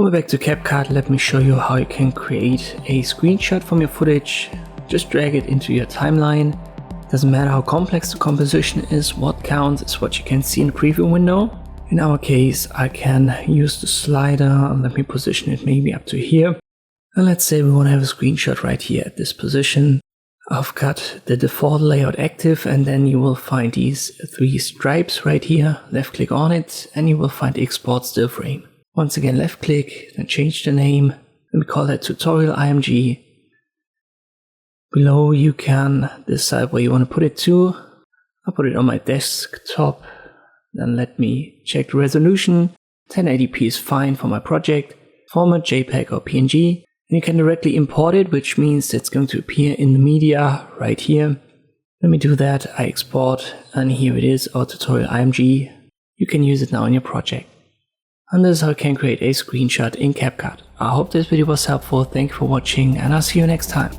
Over back to CapCut, let me show you how you can create a screenshot from your footage. Just drag it into your timeline. Doesn't matter how complex the composition is, what counts is what you can see in the preview window. In our case, I can use the slider and let me position it maybe up to here. And let's say we want to have a screenshot right here at this position. I've got the default layout active, and then you will find these 3 stripes right here. Left click on it and you will find export still frame. Once again, left click, then change the name, and we call that tutorial img. Below you can decide where you want to put it to. I'll put it on my desktop. Then let me check the resolution. 1080p is fine for my project. Format JPEG or PNG. And you can directly import it, which means it's going to appear in the media right here. Let me do that. I export, and here it is, our tutorial img. You can use it now in your project. And this is how you can create a screenshot in CapCut. I hope this video was helpful. Thank you for watching, and I'll see you next time.